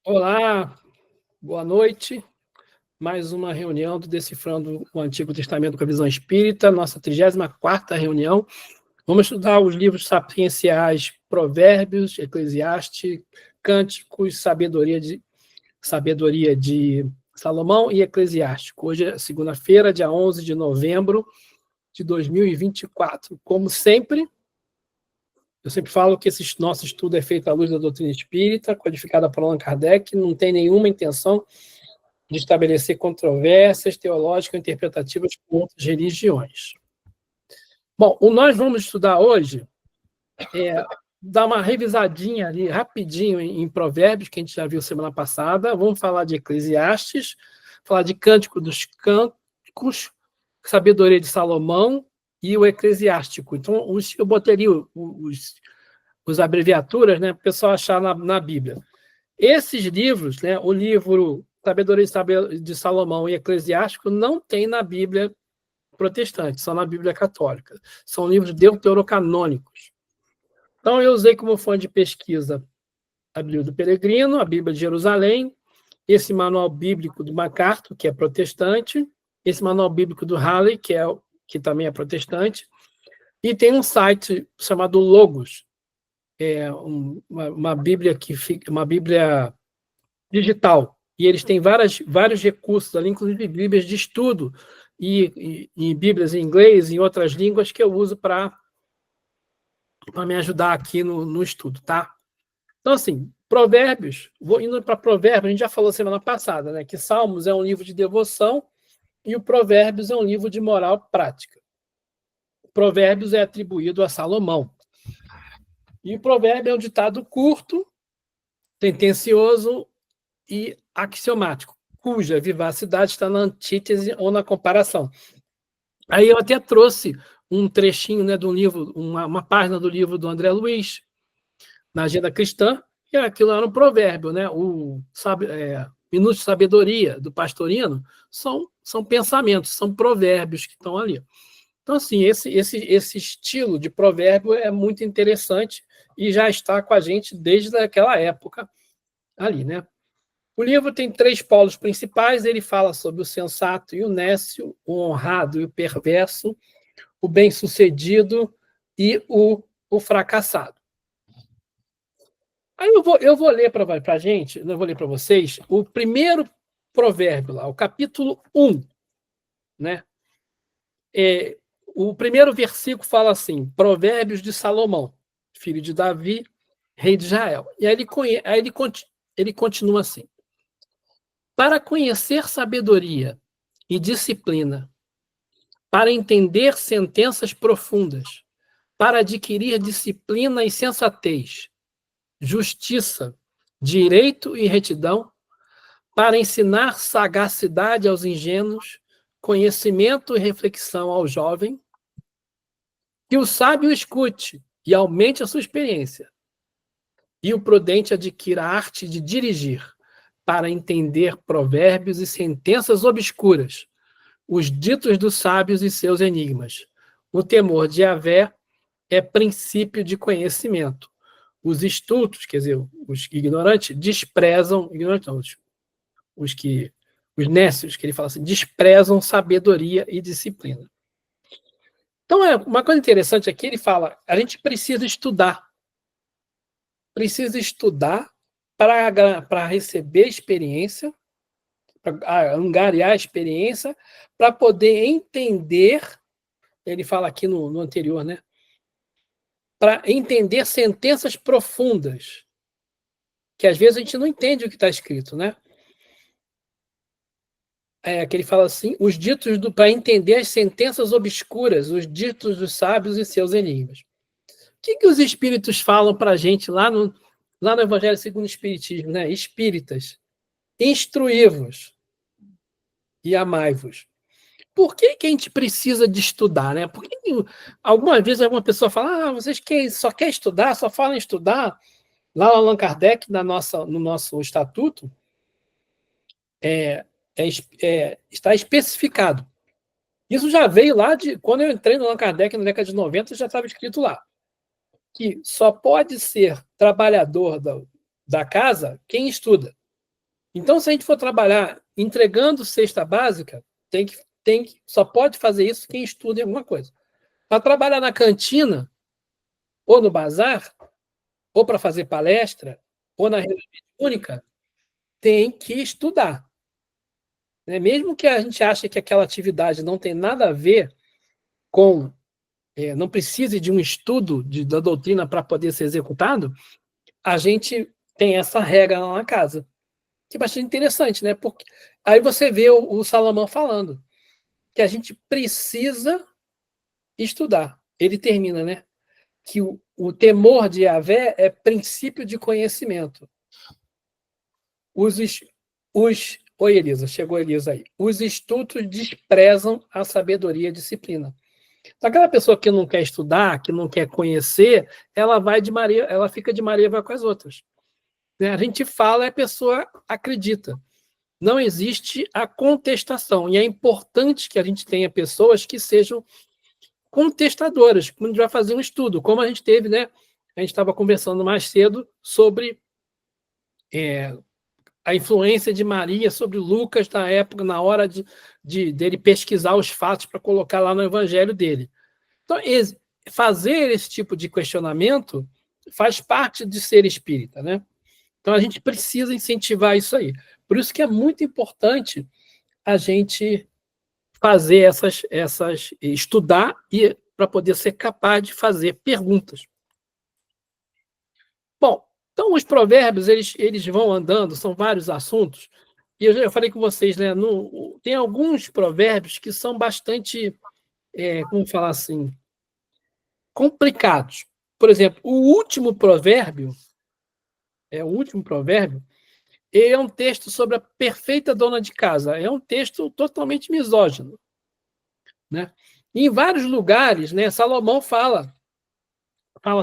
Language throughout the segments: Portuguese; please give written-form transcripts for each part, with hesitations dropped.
Olá, boa noite. Mais uma reunião do Decifrando o Antigo Testamento com a Visão Espírita, nossa 34ª reunião. Vamos estudar os livros sapienciais Provérbios, Eclesiastes, Cânticos, Sabedoria de Salomão e Eclesiástico. Hoje é segunda-feira, dia 11 de novembro de 2024. Como sempre, eu sempre falo que esse nosso estudo é feito à luz da doutrina espírita, codificada por Allan Kardec, não tem nenhuma intenção de estabelecer controvérsias teológicas ou interpretativas com outras religiões. Bom, o nós vamos estudar hoje dar uma revisadinha ali rapidinho em Provérbios, que a gente já viu semana passada. Vamos falar de Eclesiastes, falar de Cântico dos Cânticos, Sabedoria de Salomão e o Eclesiástico. Então, eu botaria os abreviaturas, né, para o pessoal achar na Bíblia. Esses livros, né, o livro Sabedoria de Salomão e Eclesiástico, não tem na Bíblia protestante, só na Bíblia católica. São livros deuterocanônicos. Então, eu usei como fonte de pesquisa a Bíblia do Peregrino, a Bíblia de Jerusalém, esse manual bíblico do MacArthur, que é protestante, esse manual bíblico do Halley, que também é protestante, e tem um site chamado Logos, uma Bíblia uma Bíblia digital, e eles têm vários recursos ali, inclusive Bíblias de estudo e Bíblias em inglês e em outras línguas que eu uso para me ajudar aqui no estudo, tá? Então, assim, Provérbios, indo para Provérbios, a gente já falou semana passada, né, que Salmos é um livro de devoção e o Provérbios é um livro de moral prática. Provérbios é atribuído a Salomão. E o provérbio é um ditado curto, sentencioso e axiomático, cuja vivacidade está na antítese ou na comparação. Aí eu até trouxe um trechinho, né, do livro, uma página do livro do André Luiz, na Agenda Cristã, e aquilo era um provérbio, né? Minutos de Sabedoria, do Pastorino, são pensamentos, são provérbios que estão ali. Então, assim, esse estilo de provérbio é muito interessante e já está com a gente desde aquela época ali, né? O livro tem 3 polos principais, ele fala sobre o sensato e o nécio, o honrado e o perverso, o bem-sucedido e o fracassado. Aí eu vou ler para a gente, eu vou ler para vocês, o primeiro provérbio lá, o capítulo 1, né? O primeiro versículo fala assim, Provérbios de Salomão, filho de Davi, rei de Israel. E aí ele continua assim, para conhecer sabedoria e disciplina, para entender sentenças profundas, para adquirir disciplina e sensatez, justiça, direito e retidão, para ensinar sagacidade aos ingênuos, conhecimento e reflexão ao jovem, que o sábio escute e aumente a sua experiência, e o prudente adquira a arte de dirigir, para entender provérbios e sentenças obscuras, os ditos dos sábios e seus enigmas. O temor de Yahvé é princípio de conhecimento. Os estultos, quer dizer, os ignorantes, desprezam, os nécios, que ele fala assim, desprezam sabedoria e disciplina. Então, uma coisa interessante aqui, ele fala, a gente precisa estudar para receber experiência, para angariar a experiência, para poder entender, ele fala aqui no anterior, né? Para entender sentenças profundas, que às vezes a gente não entende o que está escrito, né? Que ele fala assim, os ditos para entender as sentenças obscuras, os ditos dos sábios e seus enigmas. O que os espíritos falam para a gente lá no Evangelho segundo o Espiritismo, né? Espíritas, instruí-vos e amai-vos. Por que a gente precisa de estudar, né? Por que algumas vezes alguma pessoa fala, vocês só querem estudar, só falam em estudar? Lá no Allan Kardec, no nosso estatuto, está especificado. Isso já veio lá quando eu entrei no Allan Kardec na década de 90, já estava escrito lá, que só pode ser trabalhador da casa quem estuda. Então, se a gente for trabalhar entregando cesta básica, só pode fazer isso quem estuda em alguma coisa. Para trabalhar na cantina, ou no bazar, ou para fazer palestra, ou na reunião única, tem que estudar. Né? Mesmo que a gente ache que aquela atividade não tem nada a ver com, não precise de um estudo da doutrina para poder ser executado, a gente tem essa regra lá na casa. Que é bastante interessante, né? Porque aí você vê o Salomão falando que a gente precisa estudar. Ele termina, né? Que o temor de Yahvé é princípio de conhecimento. Oi, Elisa, chegou a Elisa aí. Os estudos desprezam a sabedoria e a disciplina. Então, aquela pessoa que não quer estudar, que não quer conhecer, ela fica de Maria vai com as outras. Né? A gente fala e a pessoa acredita. Não existe a contestação. E é importante que a gente tenha pessoas que sejam contestadoras, quando a gente vai fazer um estudo, como a gente teve, né? A gente estava conversando mais cedo sobre a influência de Maria sobre Lucas na época, na hora dele pesquisar os fatos para colocar lá no evangelho dele. Então, fazer esse tipo de questionamento faz parte de ser espírita, né? Então, a gente precisa incentivar isso aí. Por isso que é muito importante a gente fazer estudar e para poder ser capaz de fazer perguntas. Bom, então os provérbios eles vão andando, são vários assuntos. E eu já falei com vocês, né? Tem alguns provérbios que são bastante, como falar assim, complicados. Por exemplo, o último provérbio, ele é um texto sobre a perfeita dona de casa. É um texto totalmente misógino. Né? E em vários lugares, né, Salomão fala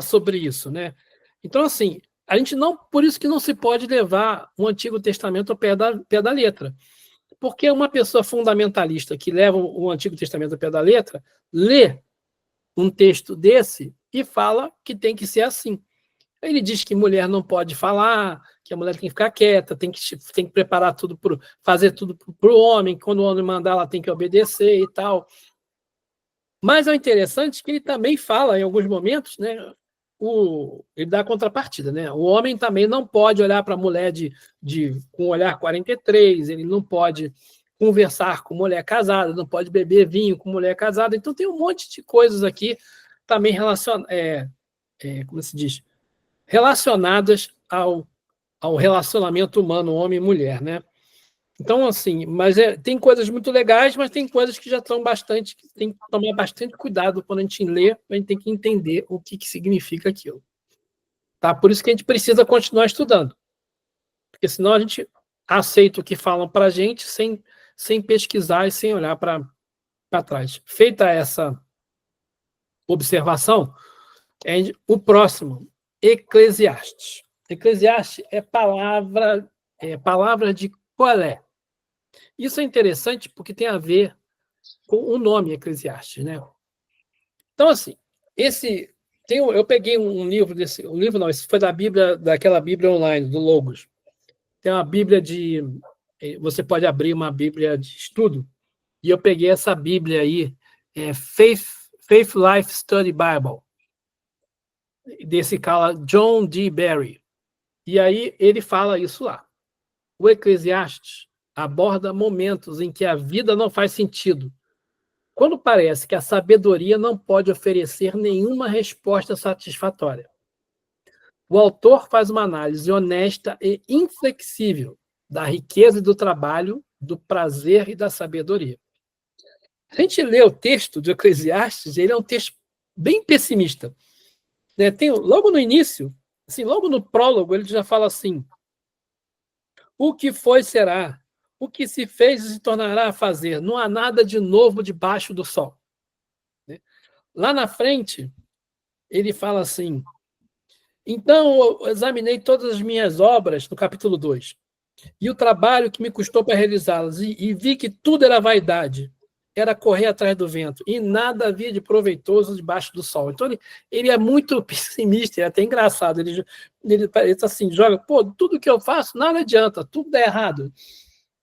sobre isso. Né? Então, assim, a gente não, por isso que não se pode levar o Antigo Testamento ao pé da letra. Porque uma pessoa fundamentalista que leva o Antigo Testamento ao pé da letra, lê um texto desse e fala que tem que ser assim. Ele diz que mulher não pode falar, que a mulher tem que ficar quieta, tem que preparar tudo, fazer tudo para o homem, quando o homem mandar, ela tem que obedecer e tal. Mas é interessante que ele também fala, em alguns momentos, né, ele dá a contrapartida. Né? O homem também não pode olhar para a mulher com o olhar 43, ele não pode conversar com mulher casada, não pode beber vinho com mulher casada. Então, tem um monte de coisas aqui também como se diz? Relacionadas ao relacionamento humano, homem e mulher. Né? Então, assim, mas tem coisas muito legais, mas tem coisas que já estão bastante, que tem que tomar bastante cuidado quando a gente lê, a gente tem que entender o que significa aquilo. Tá? Por isso que a gente precisa continuar estudando. Porque senão a gente aceita o que falam para a gente sem pesquisar e sem olhar para trás. Feita essa observação, o próximo, Eclesiastes. Eclesiastes é palavra de Colé. Isso é interessante porque tem a ver com o nome Eclesiastes, né? Então, assim, eu peguei um livro esse foi da Bíblia, daquela Bíblia online, do Logos. Tem uma Bíblia você pode abrir uma Bíblia de estudo, e eu peguei essa Bíblia aí, Faith Life Study Bible, desse cara John D. Barry. E aí ele fala isso lá. O Eclesiastes aborda momentos em que a vida não faz sentido, quando parece que a sabedoria não pode oferecer nenhuma resposta satisfatória. O autor faz uma análise honesta e inflexível da riqueza e do trabalho, do prazer e da sabedoria. A gente lê o texto de Eclesiastes, ele é um texto bem pessimista. Né? Logo no início, assim, logo no prólogo, ele já fala assim: o que foi será, o que se fez se tornará a fazer, não há nada de novo debaixo do sol. Lá na frente, ele fala assim: então eu examinei todas as minhas obras, no capítulo 2, e o trabalho que me custou para realizá-las, e vi que tudo era vaidade, era correr atrás do vento, e nada havia de proveitoso debaixo do sol. Então, ele é muito pessimista, é até engraçado. Ele assim, joga, pô, tudo que eu faço, nada adianta, tudo dá errado.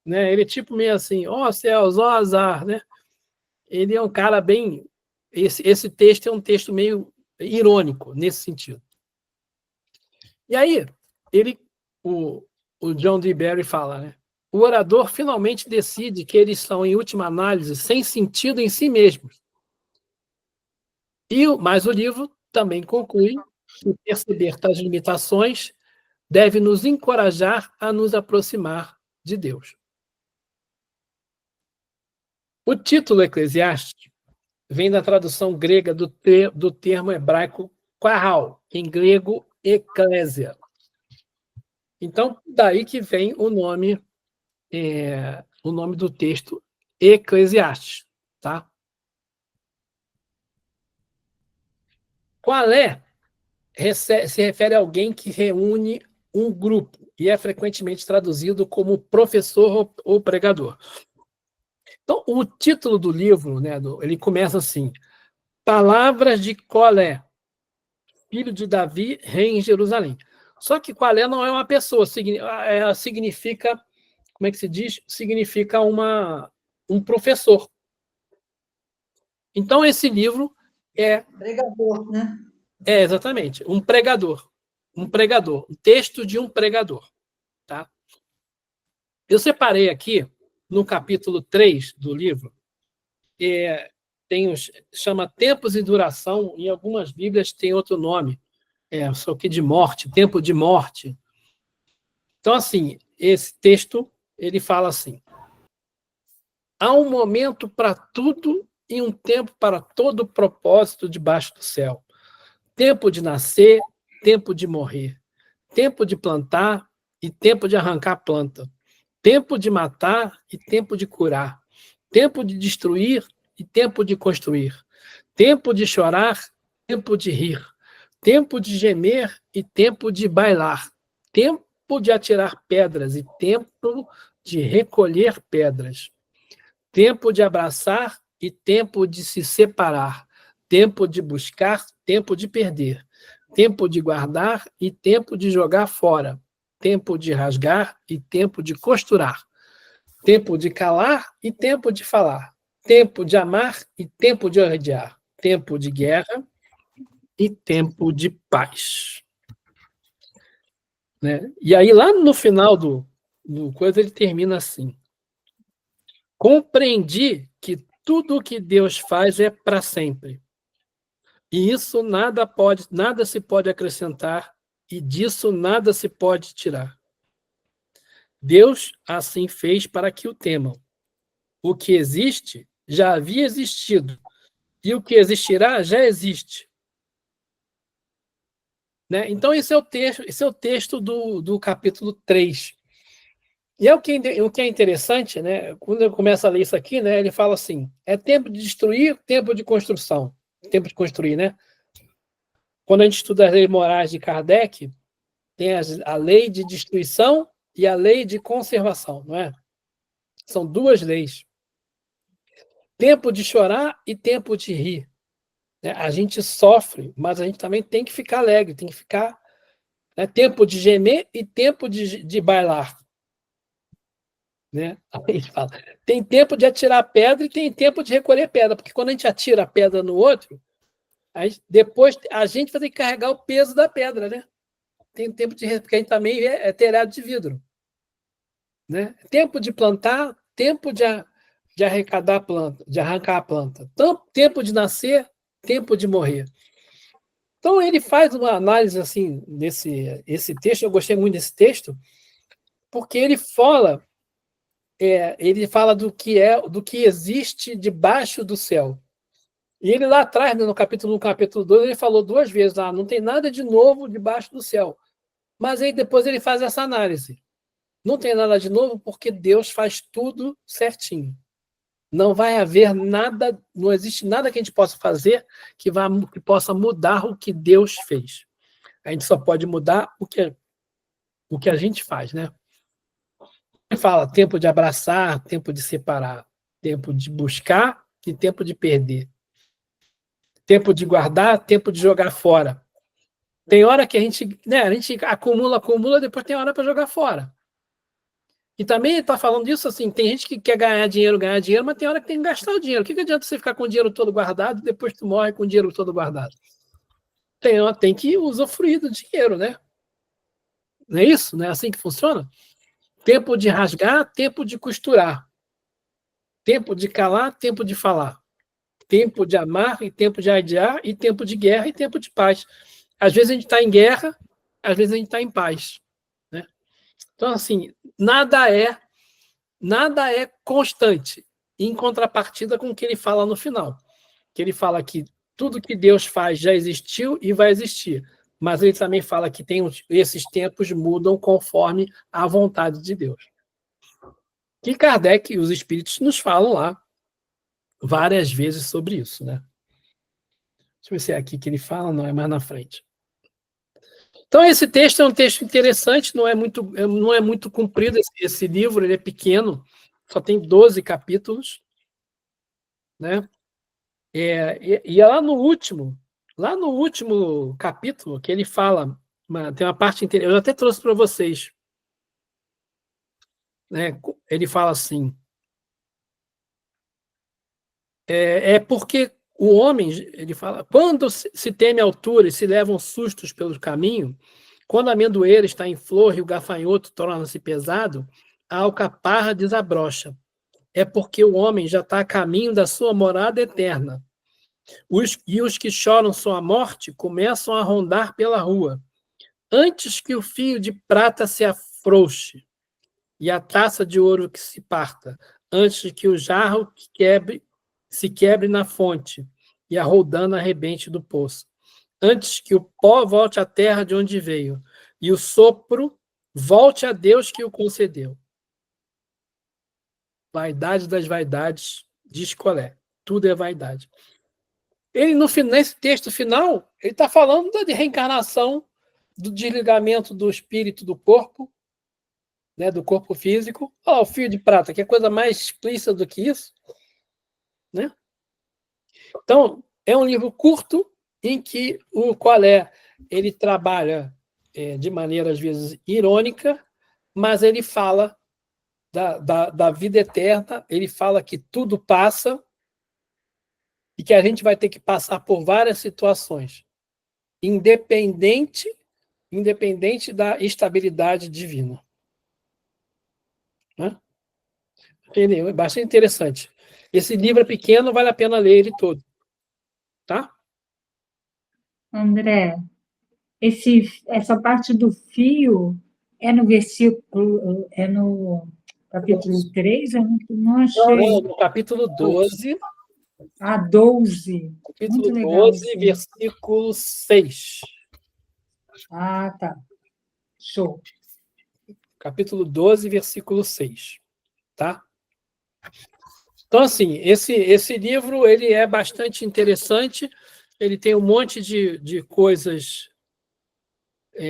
Né? Ele é tipo meio assim, ó céus, ó azar, né? Ele é um cara bem... Esse texto é um texto meio irônico, nesse sentido. E aí, o John D. Barry fala, né? O orador finalmente decide que eles são, em última análise, sem sentido em si mesmos. Mas o livro também conclui que perceber tais limitações deve nos encorajar a nos aproximar de Deus. O título Eclesiastes vem da tradução grega do termo hebraico quaral, em grego eclésia. Então, daí que vem o nome do texto Eclesiastes. Tá? Qual se refere a alguém que reúne um grupo e é frequentemente traduzido como professor ou pregador. Então, o título do livro, né, ele começa assim: Palavras de Colé, filho de Davi, rei em Jerusalém. Só que Colé não é uma pessoa, significa, como é que se diz? Significa um professor. Então, esse livro é... Pregador, né? É, exatamente, um pregador. Um texto de um pregador. Tá? Eu separei aqui, no capítulo 3 do livro, chama Tempos e Duração, em algumas Bíblias tem outro nome, só que de morte, tempo de morte. Então, assim, esse texto, ele fala assim: há um momento para tudo e um tempo para todo propósito debaixo do céu. Tempo de nascer, tempo de morrer. Tempo de plantar e tempo de arrancar planta. Tempo de matar e tempo de curar. Tempo de destruir e tempo de construir. Tempo de chorar, tempo de rir. Tempo de gemer e tempo de bailar. Tempo de atirar pedras e tempo de recolher pedras. Tempo de abraçar e tempo de se separar. Tempo de buscar, tempo de perder. Tempo de guardar e tempo de jogar fora. Tempo de rasgar e tempo de costurar. Tempo de calar e tempo de falar. Tempo de amar e tempo de odiar. Tempo de guerra e tempo de paz. Né? E aí, lá no final do coisa, ele termina assim: compreendi que tudo o que Deus faz é para sempre. E isso nada se pode acrescentar, e disso nada se pode tirar. Deus assim fez para que o temam. O que existe já havia existido, e o que existirá já existe. Né? Então, esse é o texto do capítulo 3. E o que é interessante, né? Quando eu começo a ler isso aqui, né, ele fala assim: é tempo de destruir, tempo de construção. Tempo de construir, né? Quando a gente estuda as leis morais de Kardec, tem a lei de destruição e a lei de conservação, não é? São duas leis. Tempo de chorar e tempo de rir. Né? A gente sofre, mas a gente também tem que ficar alegre, tem que ficar... Né? Tempo de gemer e tempo de bailar. Né? Aí ele fala, tem tempo de atirar pedra e tem tempo de recolher pedra, porque quando a gente atira a pedra no outro, depois a gente vai ter que carregar o peso da pedra, né? Tem tempo porque a gente também é telhado de vidro. Né? Tempo de plantar, tempo de arrecadar a planta, de arrancar a planta. Tempo de nascer, tempo de morrer. Então, ele faz uma análise assim esse texto. Eu gostei muito desse texto, porque ele fala do que existe debaixo do céu. E ele lá atrás, no capítulo 1, capítulo 2, ele falou duas vezes: não tem nada de novo debaixo do céu. Mas aí depois ele faz essa análise. Não tem nada de novo porque Deus faz tudo certinho. Não vai haver nada, não existe nada que a gente possa fazer que possa mudar o que Deus fez. A gente só pode mudar o que a gente faz, né? Ele fala tempo de abraçar, tempo de separar, tempo de buscar e tempo de perder. Tempo de guardar, tempo de jogar fora. Tem hora que a gente acumula, depois tem hora para jogar fora. E também está falando disso assim, tem gente que quer ganhar dinheiro, mas tem hora que tem que gastar o dinheiro. O que adianta você ficar com o dinheiro todo guardado e depois tu morre com o dinheiro todo guardado? Tem que usufruir do dinheiro, né? Não é isso? Não é assim que funciona? Tempo de rasgar, tempo de costurar. Tempo de calar, tempo de falar. Tempo de amar e tempo de adiar, e tempo de guerra e tempo de paz. Às vezes a gente está em guerra, às vezes a gente está em paz. Né? Então, assim, nada é constante, em contrapartida com o que ele fala no final. Que ele fala que tudo que Deus faz já existiu e vai existir. Mas ele também fala que esses tempos mudam conforme a vontade de Deus. Que Kardec e os espíritos nos falam lá várias vezes sobre isso, né? Deixa eu ver se é aqui que ele fala, não, é mais na frente. Então, esse texto é um texto interessante, não é muito comprido esse livro, ele é pequeno, só tem 12 capítulos, né? E é lá no último capítulo, que ele fala, tem uma parte interessante, eu até trouxe para vocês, né? Ele fala assim, porque o homem, ele fala, quando se teme a altura e se levam sustos pelo caminho, quando a amendoeira está em flor e o gafanhoto torna-se pesado, a alcaparra desabrocha. É porque o homem já está a caminho da sua morada eterna. Os que choram sua morte começam a rondar pela rua, antes que o fio de prata se afrouxe e a taça de ouro que se parta, antes que o jarro se quebre na fonte e a roldana arrebente do poço, antes que o pó volte à terra de onde veio e o sopro volte a Deus que o concedeu. Vaidade das vaidades, diz Colé. Tudo é vaidade. Ele, nesse texto final, ele está falando da reencarnação, do desligamento do espírito do corpo, né, do corpo físico. O fio de prata, que é coisa mais explícita do que isso. Né? Então, é um livro curto em que o Colé ele trabalha de maneira, às vezes, irônica, mas ele fala da vida eterna, ele fala que tudo passa e que a gente vai ter que passar por várias situações, independente da estabilidade divina. Né? É bastante interessante. Esse livro é pequeno, vale a pena ler ele todo. Tá? André, essa parte do fio é no versículo, é no capítulo 3? Eu não achei. Não, no capítulo 12. 12. Capítulo Muito legal, 12, versículo 6. Tá. Show. Capítulo 12, versículo 6. Tá? Então, assim, esse livro ele é bastante interessante, ele tem um monte de coisas... como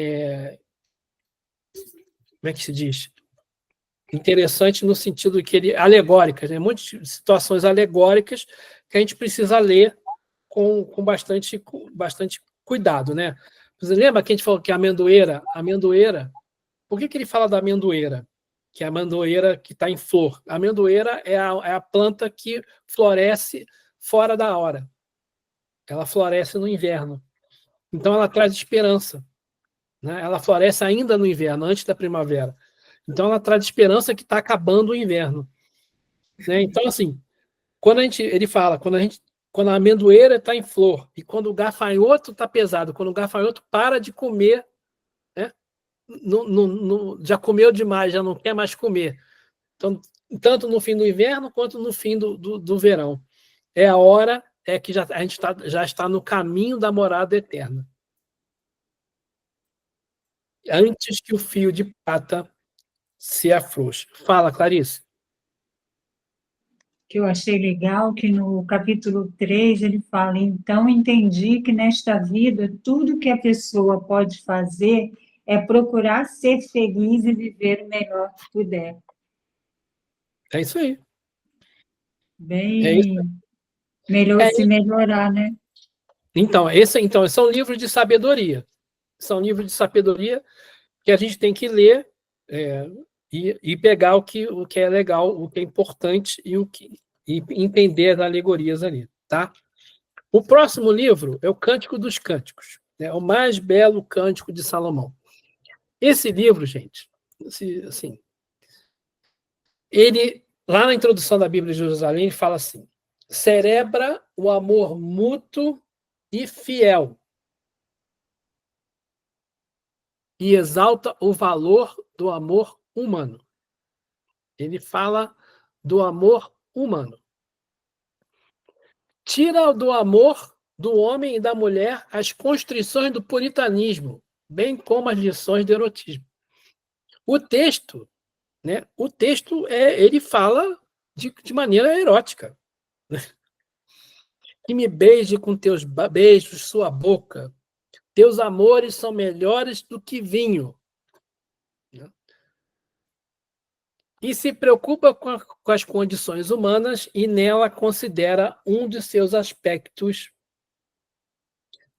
é que se diz? Interessante no sentido que ele... alegóricas, né? Muitas situações alegóricas que a gente precisa ler com bastante cuidado, né? Você lembra que a gente falou que a amendoeira... Por que ele fala da amendoeira? Que é a amendoeira que está em flor. A amendoeira é a planta que floresce fora da hora. Ela floresce no inverno. Então, ela traz esperança. Né? Ela floresce ainda no inverno, antes da primavera. Então, ela traz esperança que está acabando o inverno. Né? Então, assim, ele fala, quando a amendoeira está em flor e quando o gafanhoto está pesado, quando o gafanhoto para de comer, né? Já comeu demais, já não quer mais comer. Então, tanto no fim do inverno quanto no fim do verão. É a hora que a gente já está no caminho da morada eterna. Antes que o fio de prata se afrouxe. Fala, Clarice. Que eu achei legal, que no capítulo 3 ele fala, então entendi que nesta vida tudo que a pessoa pode fazer é procurar ser feliz e viver o melhor que puder. É isso aí. Bem Se melhorar, né? Então, então, são livros de sabedoria. São livros de sabedoria que a gente tem que ler e pegar o que é legal, o que é importante e entender as alegorias ali, tá? O próximo livro é o Cântico dos Cânticos, né? O mais belo cântico de Salomão. Esse livro, gente, assim, ele, lá na introdução da Bíblia de Jerusalém, ele fala assim: celebra o amor mútuo e fiel e exalta o valor do amor humano. Ele fala do amor humano. Tira do amor do homem e da mulher as constrições do puritanismo, bem como as lições do erotismo. O texto, né? O texto ele fala de maneira erótica. Que me beije com teus beijos sua boca. Teus amores são melhores do que vinho. E se preocupa com as condições humanas e nela considera um de seus aspectos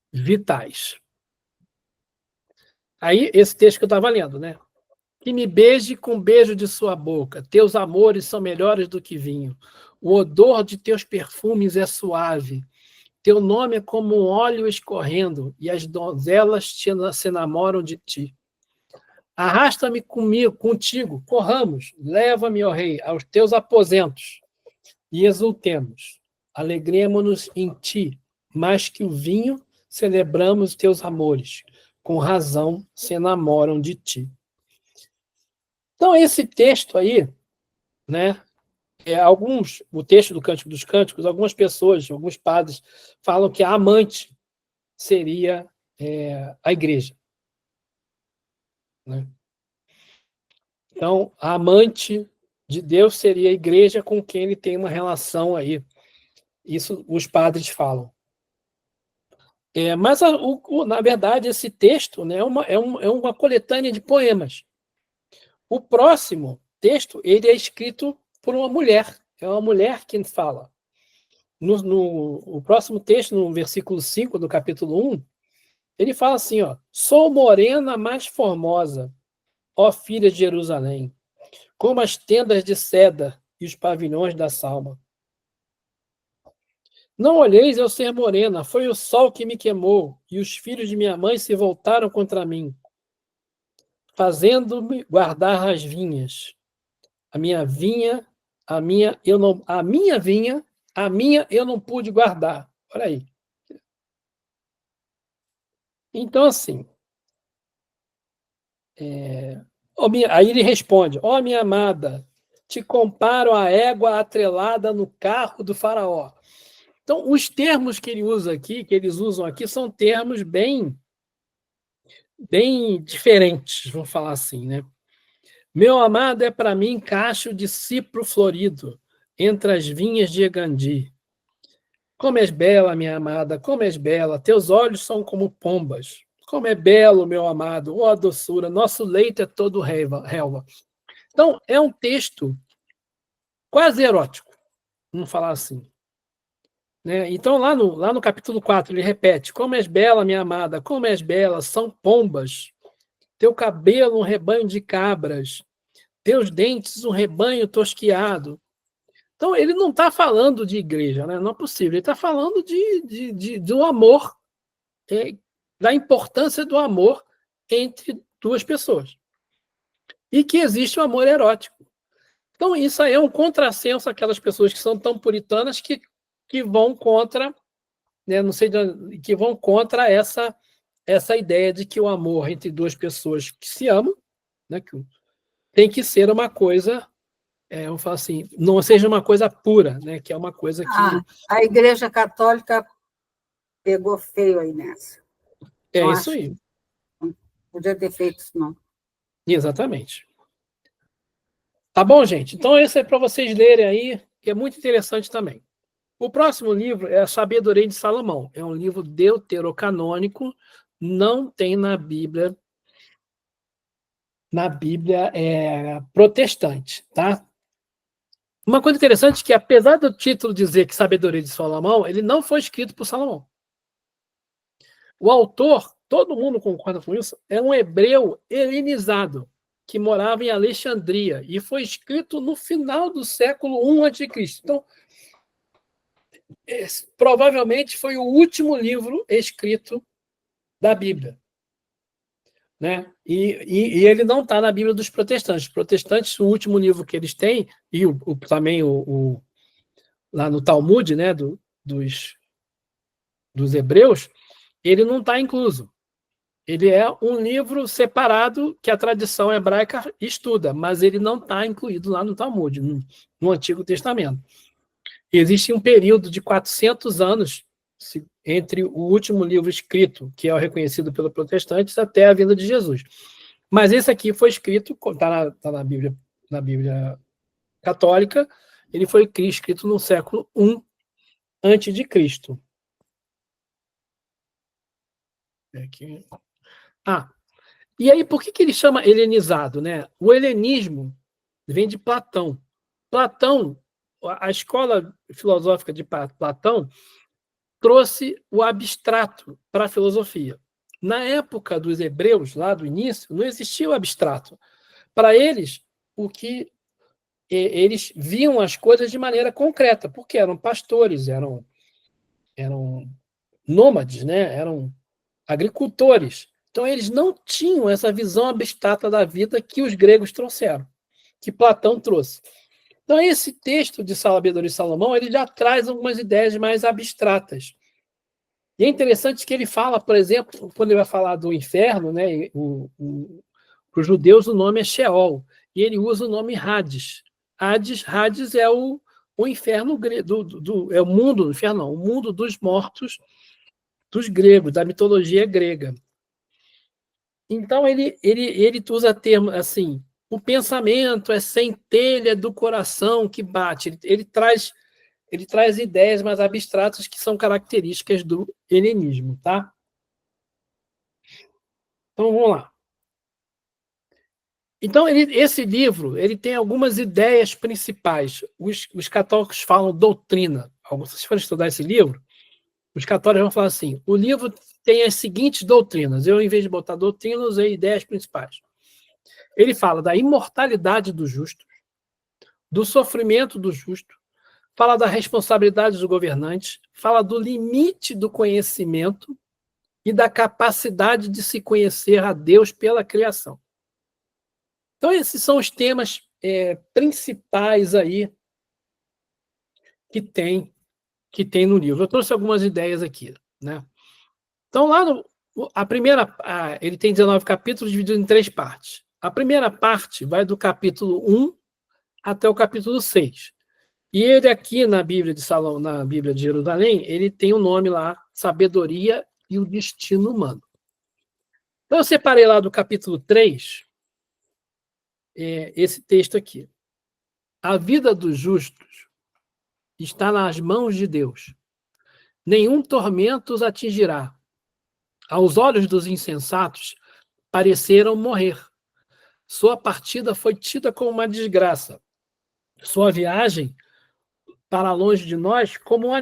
vitais. Aí, esse texto que eu estava lendo, né? Que me beije com beijo de sua boca. Teus amores são melhores do que vinho. O odor de teus perfumes é suave. Teu nome é como um óleo escorrendo, e as donzelas se enamoram de ti. Arrasta-me contigo, corramos, leva-me, ó rei, aos teus aposentos, e exultemos. Alegremo-nos em ti, mais que o vinho, celebramos teus amores. Com razão se enamoram de ti. Então, esse texto aí, né? O texto do Cântico dos Cânticos, algumas pessoas, alguns padres, falam que a amante seria a igreja. Né? Então, a amante de Deus seria a igreja com quem ele tem uma relação aí. Isso os padres falam. Mas, na verdade, esse texto, né, é uma coletânea de poemas. O próximo texto ele é escrito por uma mulher. É uma mulher quem fala. O próximo texto, no versículo 5 do capítulo 1, ele fala assim, ó: sou morena mais formosa, ó filha de Jerusalém, como as tendas de seda e os pavilhões da Salma. Não olheis eu ser morena, foi o sol que me queimou, e os filhos de minha mãe se voltaram contra mim, fazendo-me guardar as vinhas. A minha vinha eu não pude guardar. Olha aí. Então, assim, aí ele responde: ó minha amada, te comparo à égua atrelada no carro do faraó. Então, os termos que ele usa aqui, que eles usam aqui, são termos bem diferentes, vamos falar assim, né? Meu amado é para mim cacho de cipro florido, entre as vinhas de Egandi. Como és bela, minha amada, como és bela, teus olhos são como pombas. Como é belo, meu amado, ó doçura, nosso leito é todo relva. Então, é um texto quase erótico, vamos falar assim. Né? Então, lá no capítulo 4, ele repete: como és bela, minha amada, como és bela, são pombas. Teu cabelo, um rebanho de cabras. Teus dentes, um rebanho tosquiado. Então, ele não está falando de igreja, né? Não é possível. Ele está falando do amor, da importância do amor entre duas pessoas. E que existe o amor erótico. Então, isso aí é um contrassenso àquelas pessoas que são tão puritanas que vão contra, né, não sei, que vão contra essa ideia de que o amor entre duas pessoas que se amam, né, tem que ser uma coisa, eu falo assim, não seja uma coisa pura, né, que é uma coisa que... A Igreja Católica pegou feio aí nessa. É isso aí. Não podia ter feito isso, não. Exatamente. Tá bom, gente? Então, esse é para vocês lerem aí, que é muito interessante também. O próximo livro é a Sabedoria de Salomão. É um livro deuterocanônico, não tem na Bíblia protestante, tá? Uma coisa interessante é que, apesar do título dizer que Sabedoria de Salomão, ele não foi escrito por Salomão. O autor, todo mundo concorda com isso, é um hebreu helenizado, que morava em Alexandria, e foi escrito no final do século I a.C. Então, provavelmente foi o último livro escrito da Bíblia. Né? E ele não está na Bíblia dos protestantes. Os protestantes, o último livro que eles têm, e também lá no Talmud, né, dos hebreus, ele não está incluso. Ele é um livro separado que a tradição hebraica estuda, mas ele não está incluído lá no Talmud, no Antigo Testamento. Existe um período de 400 anos entre o último livro escrito, que é o reconhecido pelos protestantes, até a vinda de Jesus. Mas esse aqui foi escrito, está na Bíblia católica, ele foi escrito no século I antes de Cristo. Aqui. E aí por que ele chama helenizado, né? O helenismo vem de Platão. Platão, a escola filosófica de Platão, trouxe o abstrato para a filosofia. Na época dos hebreus, lá do início, não existia o abstrato. Para eles, eles viam as coisas de maneira concreta, porque eram pastores, eram nômades, né? Eram agricultores. Então, eles não tinham essa visão abstrata da vida que os gregos trouxeram, que Platão trouxe. Então, esse texto de Sabedoria de Salomão, ele já traz algumas ideias mais abstratas. E é interessante que ele fala, por exemplo, quando ele vai falar do inferno, né, para os judeus o nome é Sheol, e ele usa o nome Hades. Hades é o inferno, é o mundo, o inferno não, o mundo dos mortos dos gregos, da mitologia grega. Então, ele usa termo assim, o pensamento é centelha do coração que bate. Ele traz ideias mais abstratas que são características do helenismo, tá? Então, vamos lá. Então, esse livro ele tem algumas ideias principais. Os católicos falam doutrina. Se vocês forem estudar esse livro, os católicos vão falar assim, o livro tem as seguintes doutrinas. Eu, em vez de botar doutrina, usei ideias principais. Ele fala da imortalidade do justo, do sofrimento do justo, fala da responsabilidade dos governantes, fala do limite do conhecimento e da capacidade de se conhecer a Deus pela criação. Então, esses são os temas principais aí que tem no livro. Eu trouxe algumas ideias aqui, né? Então, lá ele tem 19 capítulos divididos em 3 partes. A primeira parte vai do capítulo 1 até o capítulo 6. E ele aqui na Bíblia de Salomão, na Bíblia de Jerusalém, ele tem o nome lá, Sabedoria e o Destino Humano. Então, eu separei lá do capítulo 3, esse texto aqui. A vida dos justos está nas mãos de Deus. Nenhum tormento os atingirá. Aos olhos dos insensatos, pareceram morrer. Sua partida foi tida como uma desgraça. Sua viagem para longe de nós como um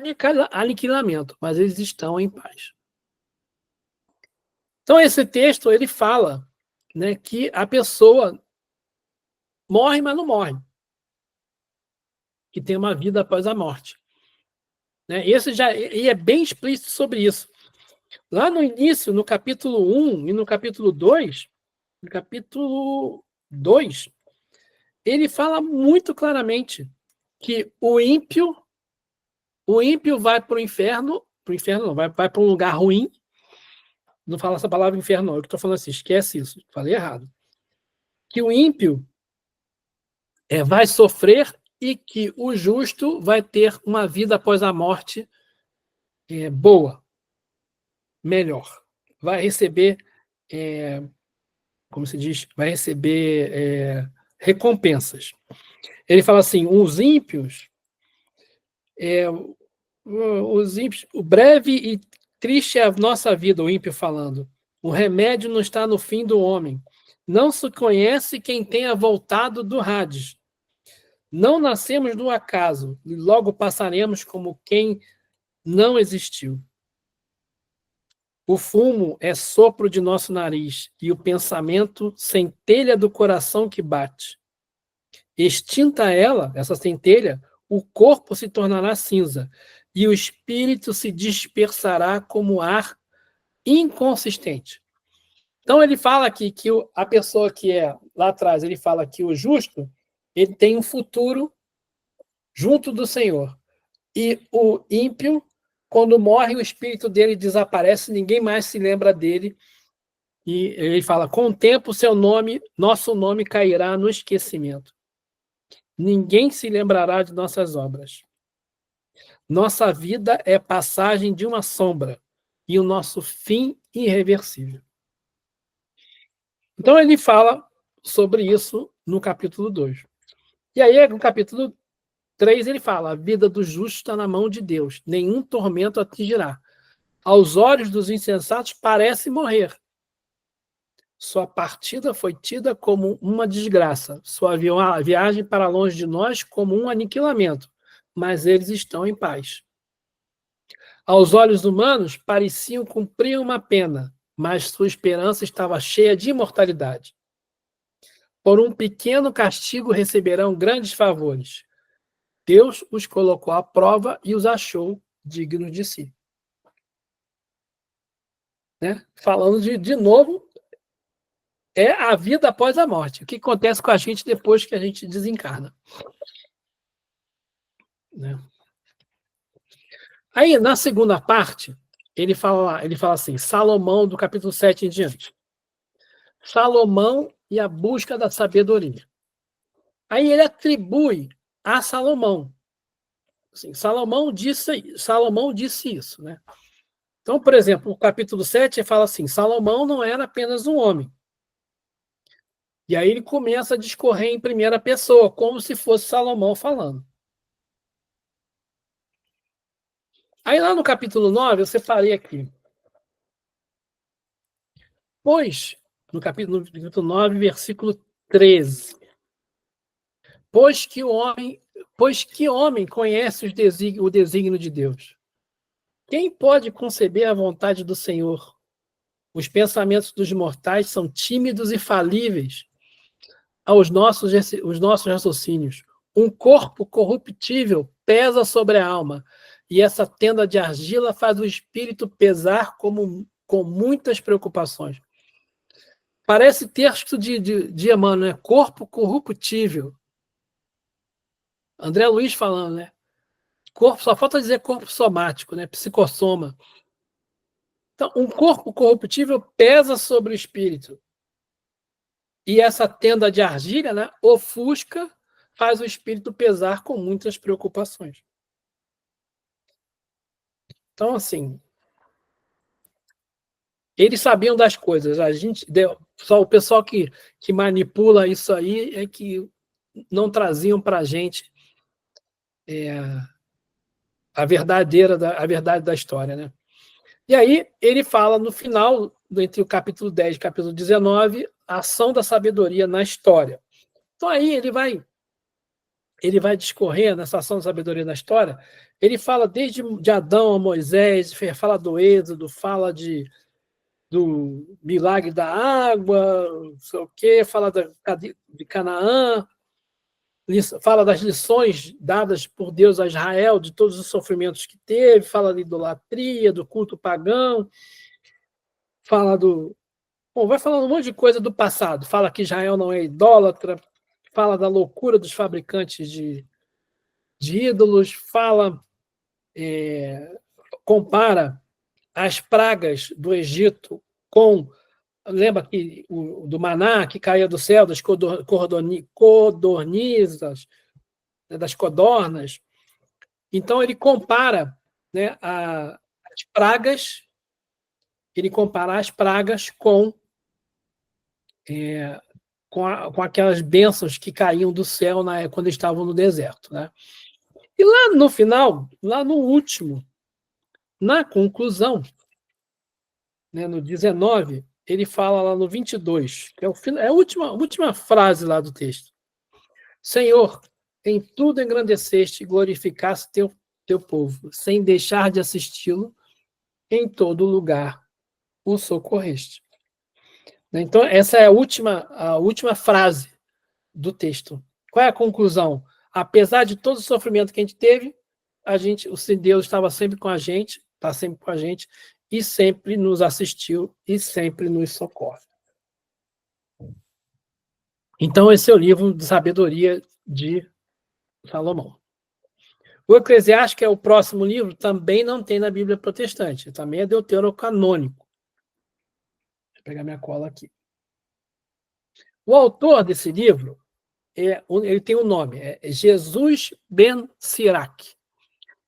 aniquilamento, mas eles estão em paz. Então, esse texto, ele fala, né, que a pessoa morre, mas não morre. Que tem uma vida após a morte. Né? E é bem explícito sobre isso. Lá no início, no capítulo 1 e no capítulo 2, ele fala muito claramente que o ímpio vai para o inferno não, vai para um lugar ruim. Não fala essa palavra inferno, não. Eu estou falando assim, esquece isso. Falei errado. Que o ímpio vai sofrer e que o justo vai ter uma vida após a morte boa, melhor. Vai receber, como se diz, vai receber recompensas. Ele fala assim, os ímpios, o breve e triste é a nossa vida, o ímpio falando. O remédio não está no fim do homem. Não se conhece quem tenha voltado do Hades. Não nascemos do acaso, e logo passaremos como quem não existiu. O fumo é sopro de nosso nariz, e o pensamento centelha do coração que bate. Extinta ela, essa centelha, o corpo se tornará cinza, e o espírito se dispersará como ar inconsistente. Então ele fala aqui que a pessoa que é lá atrás, ele fala que o justo, ele tem um futuro junto do Senhor. E o ímpio, quando morre, o espírito dele desaparece, ninguém mais se lembra dele. E ele fala: com o tempo, nosso nome cairá no esquecimento. Ninguém se lembrará de nossas obras. Nossa vida é passagem de uma sombra e o nosso fim irreversível. Então ele fala sobre isso no capítulo 2. E aí, no capítulo 3, ele fala: a vida do justo está na mão de Deus, nenhum tormento atingirá. Aos olhos dos insensatos parece morrer. Sua partida foi tida como uma desgraça, sua viagem para longe de nós como um aniquilamento, mas eles estão em paz. Aos olhos humanos, pareciam cumprir uma pena, mas sua esperança estava cheia de imortalidade. Por um pequeno castigo receberão grandes favores. Deus os colocou à prova e os achou dignos de si. Né? Falando de novo, é a vida após a morte. O que acontece com a gente depois que a gente desencarna. Né? Aí, na segunda parte, ele fala assim, Salomão, do capítulo 7 em diante. Salomão e a busca da sabedoria. Aí ele atribui a Salomão. Assim, Salomão disse isso. Né? Então, por exemplo, o capítulo 7 fala assim, Salomão não era apenas um homem. E aí ele começa a discorrer em primeira pessoa, como se fosse Salomão falando. Aí lá no capítulo 9, eu separei aqui. Pois, no capítulo 9, versículo 13. Pois que homem conhece o desígnio de Deus? Quem pode conceber a vontade do Senhor? Os pensamentos dos mortais são tímidos e falíveis os nossos raciocínios. Um corpo corruptível pesa sobre a alma, e essa tenda de argila faz o espírito pesar com muitas preocupações. Parece texto de Emmanuel, né? Corpo corruptível. André Luiz falando, né? Corpo, só falta dizer corpo somático, né? Psicossoma. Então, um corpo corruptível pesa sobre o espírito. E essa tenda de argila, né, ofusca, faz o espírito pesar com muitas preocupações. Então, assim, eles sabiam das coisas. Só o pessoal que manipula isso aí é que não traziam para a gente a verdade da história. Né? E aí ele fala no final, entre o capítulo 10 e o capítulo 19, a ação da sabedoria na história. Então aí ele vai discorrer nessa ação da sabedoria na história, ele fala desde de Adão a Moisés, fala do Êxodo, fala do milagre da água, não sei o quê, fala de Canaã, fala das lições dadas por Deus a Israel, de todos os sofrimentos que teve, fala da idolatria, do culto pagão, fala vai falando um monte de coisa do passado, fala que Israel não é idólatra, fala da loucura dos fabricantes de ídolos, compara as pragas do Egito com, lembra que do maná que caía do céu, das codornizas, né, das codornas. Então ele compara, né, as pragas, com aquelas bênçãos que caíam do céu quando estavam no deserto. Né? E lá no final, lá no último, na conclusão, né, no 19, ele fala lá no 22, que é a última frase lá do texto. Senhor, em tudo engrandeceste e glorificaste teu povo, sem deixar de assisti-lo, em todo lugar o socorreste. Então, essa é a última frase do texto. Qual é a conclusão? Apesar de todo o sofrimento que a gente teve, o Deus estava sempre com a gente, está sempre com a gente, e sempre nos assistiu e sempre nos socorre. Então, esse é o livro de sabedoria de Salomão. O Eclesiastes, que é o próximo livro, também não tem na Bíblia protestante, também é deuterocanônico. Deixa eu pegar minha cola aqui. O autor desse livro, ele tem um nome, é Jesus ben Sirac.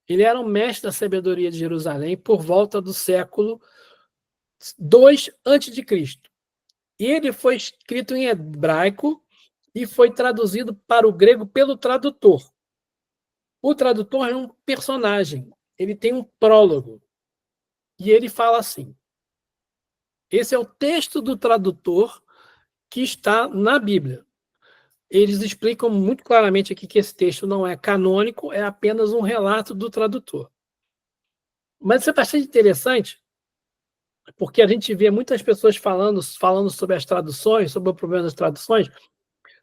Ele era um mestre da sabedoria de Jerusalém por volta do século II a.C. E ele foi escrito em hebraico e foi traduzido para o grego pelo tradutor. O tradutor é um personagem, ele tem um prólogo. E ele fala assim: esse é o texto do tradutor que está na Bíblia. Eles explicam muito claramente aqui que esse texto não é canônico, é apenas um relato do tradutor. Mas isso é bastante interessante, porque a gente vê muitas pessoas falando sobre as traduções, sobre o problema das traduções.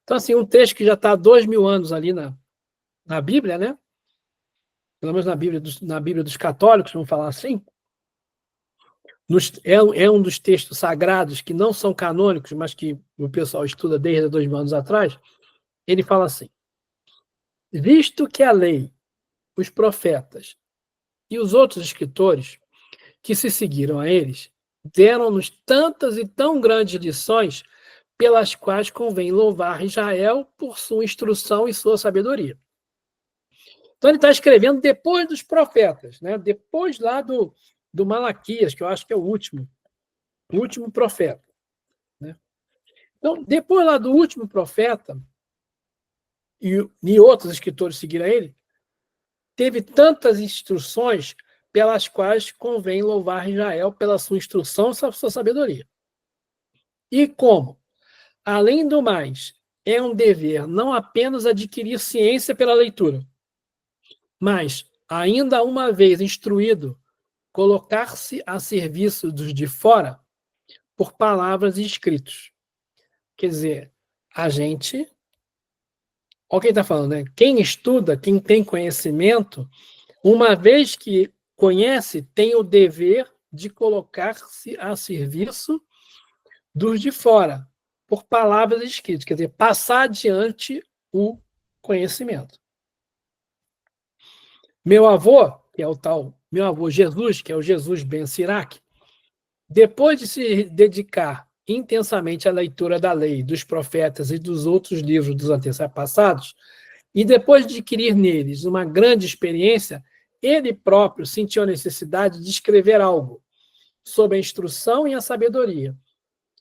Então, assim, um texto que já está há 2000 anos ali na Bíblia, né? Pelo menos na Bíblia dos católicos, vamos falar assim, é um dos textos sagrados que não são canônicos, mas que o pessoal estuda desde 2000 anos atrás. Ele fala assim: visto que a lei, os profetas e os outros escritores que se seguiram a eles deram-nos tantas e tão grandes lições pelas quais convém louvar Israel por sua instrução e sua sabedoria. Então ele está escrevendo depois dos profetas, né? Depois lá do Malaquias, que eu acho que é o último profeta. Né? Então, depois lá do último profeta, e outros escritores seguiram ele, teve tantas instruções pelas quais convém louvar Israel pela sua instrução e sua sabedoria. E como, além do mais, é um dever não apenas adquirir ciência pela leitura, mas, ainda uma vez instruído, colocar-se a serviço dos de fora por palavras e escritos. Quer dizer, a gente... Olha quem está falando, né? Quem estuda, quem tem conhecimento, uma vez que conhece, tem o dever de colocar-se a serviço dos de fora, por palavras escritas, quer dizer, passar adiante o conhecimento. Meu avô, que é o tal, meu avô Jesus, que é o Jesus ben Sirac, depois de se dedicar intensamente à leitura da lei, dos profetas e dos outros livros dos antepassados, e depois de adquirir neles uma grande experiência, ele próprio sentiu a necessidade de escrever algo sobre a instrução e a sabedoria,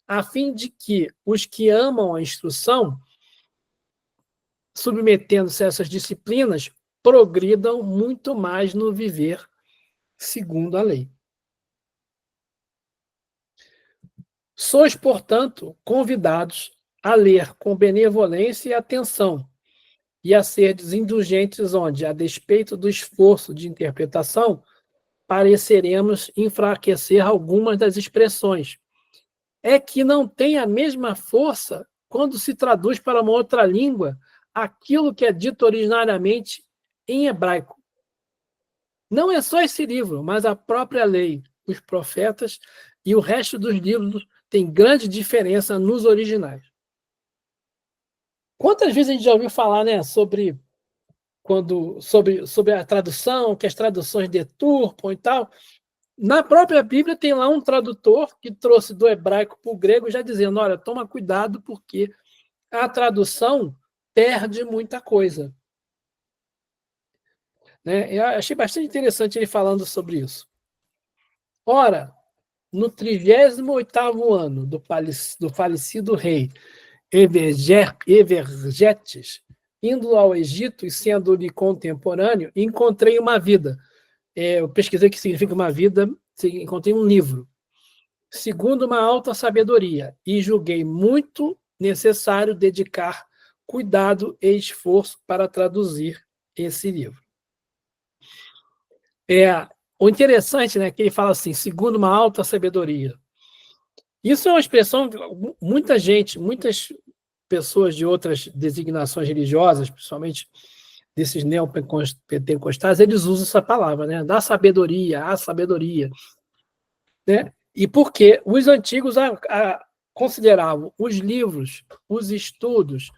a fim de que os que amam a instrução, submetendo-se a essas disciplinas, progridam muito mais no viver segundo a lei. Sois, portanto, convidados a ler com benevolência e atenção, e a ser indulgentes onde, a despeito do esforço de interpretação, pareceremos enfraquecer algumas das expressões. É que não tem a mesma força quando se traduz para uma outra língua aquilo que é dito originariamente em hebraico. Não é só esse livro, mas a própria lei, os profetas e o resto dos livros tem grande diferença nos originais. Quantas vezes a gente já ouviu falar, né, sobre a tradução, que as traduções deturpam e tal? Na própria Bíblia tem lá um tradutor que trouxe do hebraico para o grego, já dizendo, olha, toma cuidado porque a tradução perde muita coisa. Né? Eu achei bastante interessante ele falando sobre isso. Ora, no 38º ano do falecido rei Evergetes, indo ao Egito e sendo-lhe contemporâneo, encontrei uma vida. Eu pesquisei o que significa uma vida, encontrei um livro, segundo uma alta sabedoria, e julguei muito necessário dedicar cuidado e esforço para traduzir esse livro. O interessante, né, que ele fala assim, segundo uma alta sabedoria. Isso é uma expressão, muitas pessoas de outras designações religiosas, principalmente desses neopentecostais, eles usam essa palavra, né, da sabedoria, a sabedoria. Né? E porque os antigos consideravam os livros, os estudos,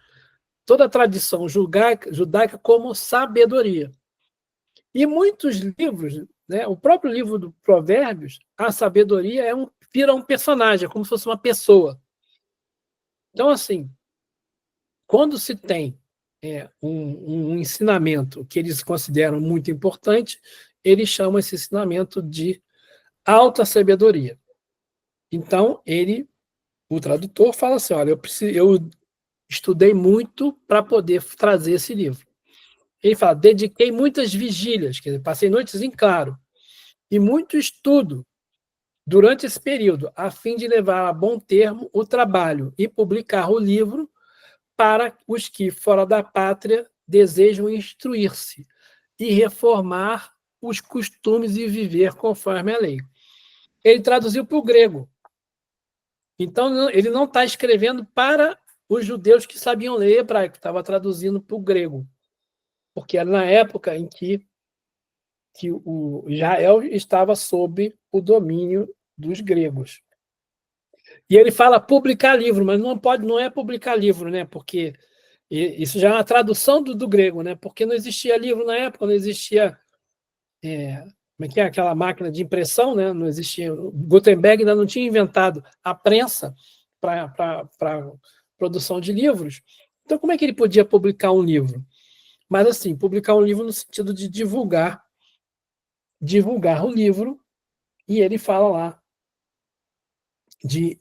toda a tradição judaica como sabedoria. E muitos livros, né, o próprio livro do Provérbios, a sabedoria vira um personagem, como se fosse uma pessoa. Então, assim, quando se tem um ensinamento que eles consideram muito importante, eles chamam esse ensinamento de alta sabedoria. Então, o tradutor fala assim, olha, eu estudei muito para poder trazer esse livro. Ele fala, dediquei muitas vigílias, quer dizer, passei noites em claro, e muito estudo durante esse período, a fim de levar a bom termo o trabalho e publicar o livro para os que, fora da pátria, desejam instruir-se e reformar os costumes e viver conforme a lei. Ele traduziu para o grego. Então, ele não está escrevendo para os judeus que sabiam ler hebraico, estava traduzindo para o grego, porque era na época em que o Israel estava sob o domínio dos gregos. E ele fala publicar livro, mas não é publicar livro, né? Porque isso já é uma tradução do grego, né? Porque não existia livro na época, não existia como é que é aquela máquina de impressão, né? Não existia. Gutenberg ainda não tinha inventado a prensa para produção de livros. Então, como é que ele podia publicar um livro? Mas, assim, publicar um livro no sentido de divulgar o livro, e ele fala lá de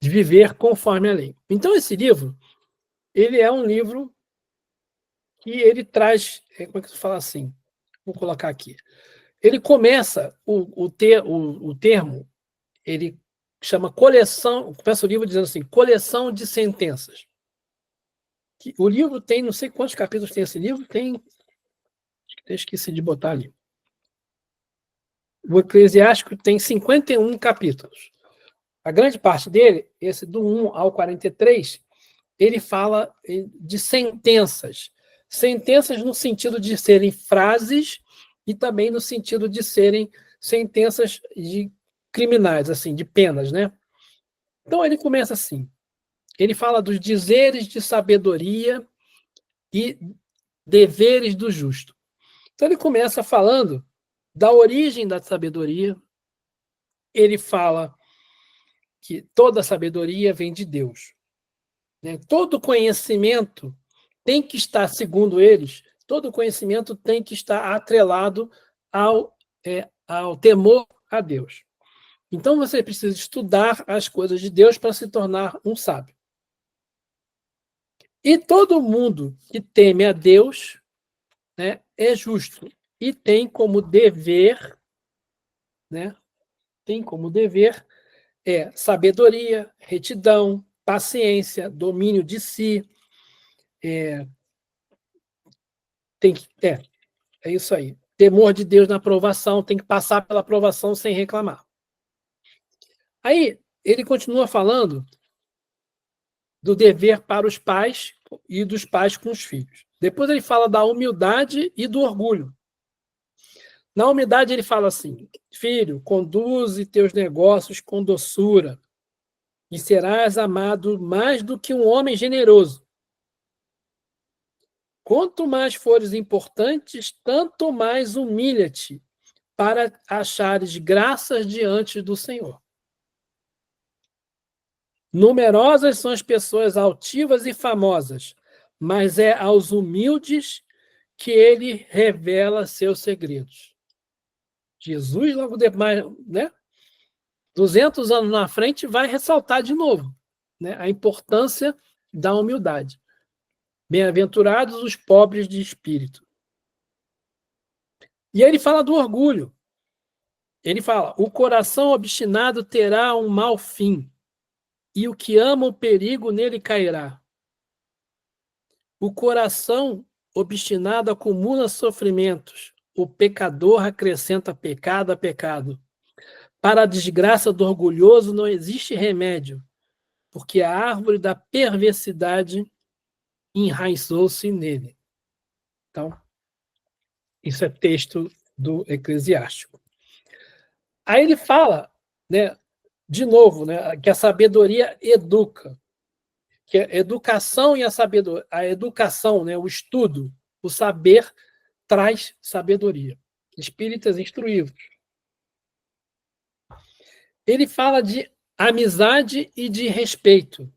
viver conforme a lei. Então, esse livro, ele é um livro que ele traz, como é que eu falo assim? Vou colocar aqui. Ele começa, o termo, ele chama coleção, começa o livro dizendo assim, coleção de sentenças. O livro tem, não sei quantos capítulos tem esse livro, esqueci de botar ali. O Eclesiástico tem 51 capítulos. A grande parte dele, esse do 1 ao 43, ele fala de sentenças. Sentenças no sentido de serem frases e também no sentido de serem sentenças de criminais, assim, de penas, né? Então ele começa assim. Ele fala dos dizeres de sabedoria e deveres do justo. Então ele começa falando da origem da sabedoria. Ele fala que toda sabedoria vem de Deus. Né? Todo conhecimento tem que estar, segundo eles, todo conhecimento tem que estar atrelado ao temor a Deus. Então você precisa estudar as coisas de Deus para se tornar um sábio. E todo mundo que teme a Deus, né, é justo e tem como dever, né, sabedoria, retidão, paciência, domínio de si. É isso aí. Temor de Deus na aprovação, tem que passar pela aprovação sem reclamar. Aí ele continua falando do dever para os pais e dos pais com os filhos. Depois ele fala da humildade e do orgulho. Na humildade ele fala assim, filho, conduze teus negócios com doçura e serás amado mais do que um homem generoso. Quanto mais fores importantes, tanto mais humilha-te para achares graças diante do Senhor. Numerosas são as pessoas altivas e famosas, mas é aos humildes que ele revela seus segredos. Jesus, logo depois, né? 200 anos na frente, vai ressaltar de novo, né, a importância da humildade. Bem-aventurados os pobres de espírito. E aí ele fala do orgulho. Ele fala, o coração obstinado terá um mau fim, e o que ama o perigo nele cairá. O coração obstinado acumula sofrimentos. O pecador acrescenta pecado a pecado. Para a desgraça do orgulhoso não existe remédio, porque a árvore da perversidade enraizou-se nele. Então, isso é texto do Eclesiástico. Aí ele fala, né, de novo, né, que a sabedoria educa, que a educação e a sabedoria, a educação, né, o estudo, o saber traz sabedoria. Espíritas instruídos. Ele fala de amizade e de respeito.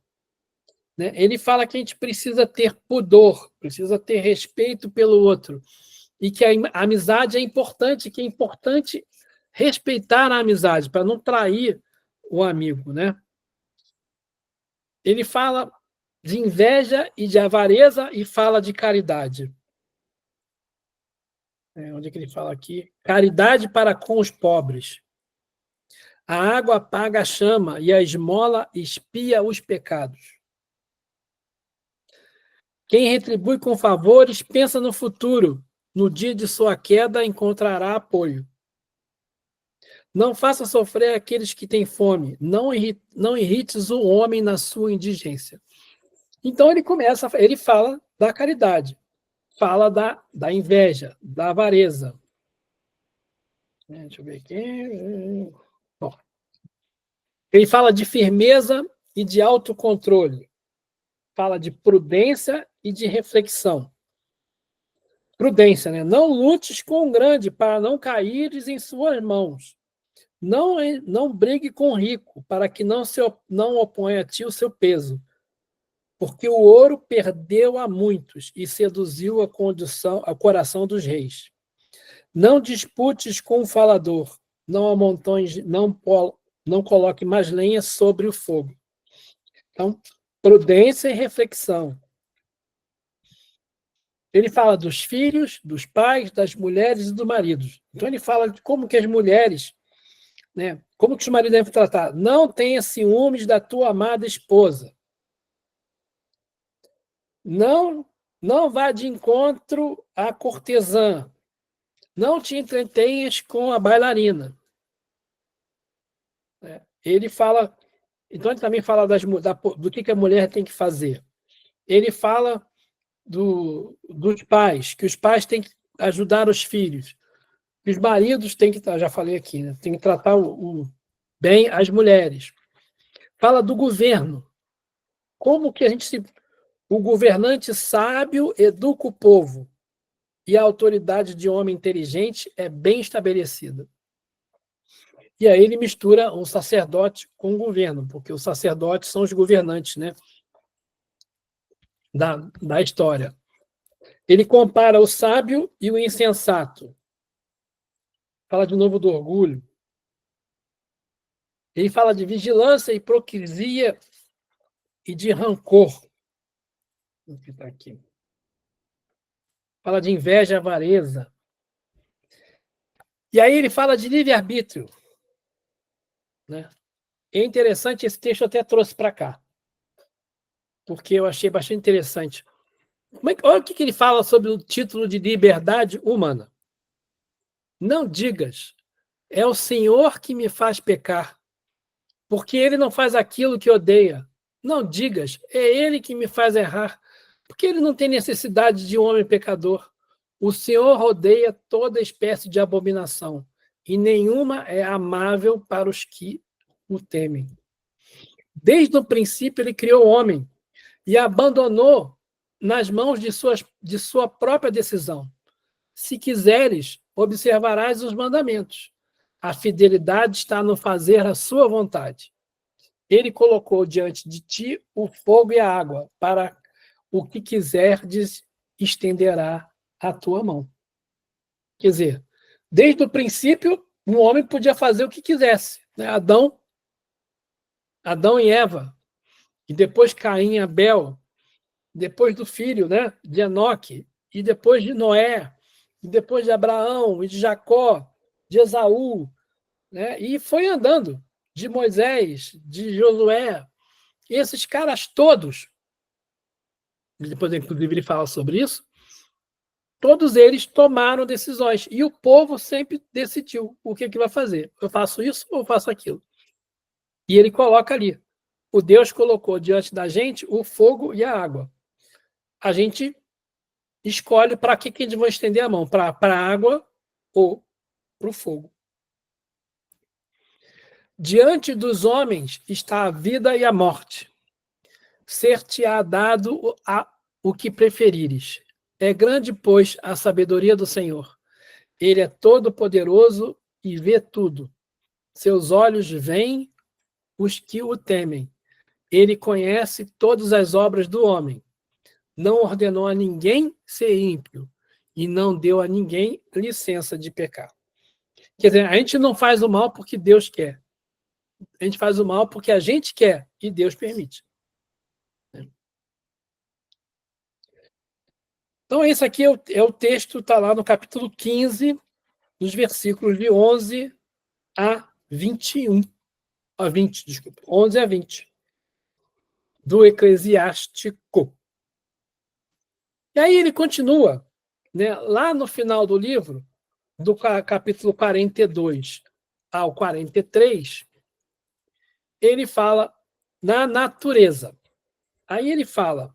Né? Ele fala que a gente precisa ter pudor, precisa ter respeito pelo outro, e que a amizade é importante, que é importante respeitar a amizade, para não trair o amigo. Né? Ele fala de inveja e de avareza e fala de caridade. Onde é que ele fala aqui? Caridade para com os pobres. A água apaga a chama e a esmola expia os pecados. Quem retribui com favores pensa no futuro. No dia de sua queda encontrará apoio. Não faça sofrer aqueles que têm fome. Não irrites o homem na sua indigência. Então ele fala da caridade, fala da inveja, da avareza. Deixa eu ver aqui. Bom, ele fala de firmeza e de autocontrole. Fala de prudência e de reflexão. Prudência, né? Não lutes com o grande para não caíres em suas mãos. Não brigue com o rico para que não oponha a ti o seu peso. Porque o ouro perdeu a muitos e seduziu a coração dos reis. Não disputes com o falador. Não amontoes, não coloque mais lenha sobre o fogo. Então, prudência e reflexão. Ele fala dos filhos, dos pais, das mulheres e dos maridos. Então ele fala de como que as mulheres, né, como que os maridos devem tratar. Não tenha ciúmes da tua amada esposa. Não vá de encontro à cortesã. Não te entretenhas com a bailarina. Ele fala, então ele também fala do que a mulher tem que fazer. Ele fala dos pais, que os pais têm que ajudar os filhos, que os maridos têm que, já falei aqui, né, têm que tratar bem as mulheres. Fala do governo, como que o governante sábio educa o povo e a autoridade de homem inteligente é bem estabelecida. E aí ele mistura o sacerdote com o governo, porque os sacerdotes são os governantes, né, da história. Ele compara o sábio e o insensato. Fala de novo do orgulho. Ele fala de vigilância, hipocrisia e de rancor. Vou ficar aqui. Fala de inveja e avareza. E aí ele fala de livre-arbítrio. Né? É interessante, esse texto eu até trouxe para cá, porque eu achei bastante interessante. Olha o que ele fala sobre o título de liberdade humana. Não digas, é o Senhor que me faz pecar, porque ele não faz aquilo que odeia. Não digas, é ele que me faz errar, porque ele não tem necessidade de um homem pecador. O Senhor odeia toda espécie de abominação, e nenhuma é amável para os que o temem. Desde o princípio ele criou o homem e abandonou nas mãos de sua própria decisão. Se quiseres, observarás os mandamentos. A fidelidade está no fazer a sua vontade. Ele colocou diante de ti o fogo e a água, para o que quiserdes, estenderá a tua mão. Quer dizer, desde o princípio, um homem podia fazer o que quisesse. Né? Adão e Eva, e depois Caim e Abel, depois do filho, né, de Enoque, e depois de Noé, e depois de Abraão, e de Jacó, de Esaú, né, e foi andando, de Moisés, de Josué, esses caras todos, depois inclusive ele fala sobre isso, todos eles tomaram decisões, e o povo sempre decidiu o que vai fazer. Eu faço isso ou eu faço aquilo? E ele coloca ali, o Deus colocou diante da gente o fogo e a água. A gente escolhe para que a gente vai estender a mão, para a água ou para o fogo. Diante dos homens está a vida e a morte. Ser-te-á dado o que preferires. É grande, pois, a sabedoria do Senhor. Ele é todo-poderoso e vê tudo. Seus olhos veem os que o temem. Ele conhece todas as obras do homem. Não ordenou a ninguém ser ímpio e não deu a ninguém licença de pecar. Quer dizer, a gente não faz o mal porque Deus quer. A gente faz o mal porque a gente quer e Deus permite. Então, esse aqui é o texto, está lá no capítulo 15, nos versículos de 11 a 21. A 20, desculpa. 11 a 20. Do Eclesiástico. E aí ele continua, né, lá no final do livro, do capítulo 42 ao 43, ele fala na natureza. Aí ele fala,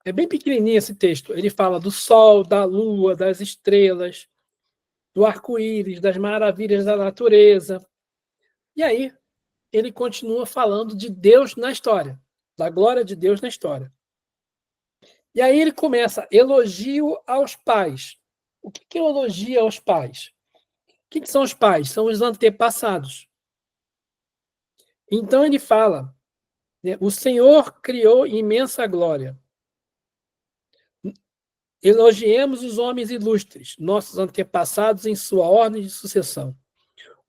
é bem pequenininho esse texto, ele fala do sol, da lua, das estrelas, do arco-íris, das maravilhas da natureza. E aí ele continua falando de Deus na história, da glória de Deus na história. E aí ele começa, elogio aos pais. O que é elogio aos pais? O que são os pais? São os antepassados. Então ele fala, né, o Senhor criou imensa glória. Elogiemos os homens ilustres, nossos antepassados em sua ordem de sucessão.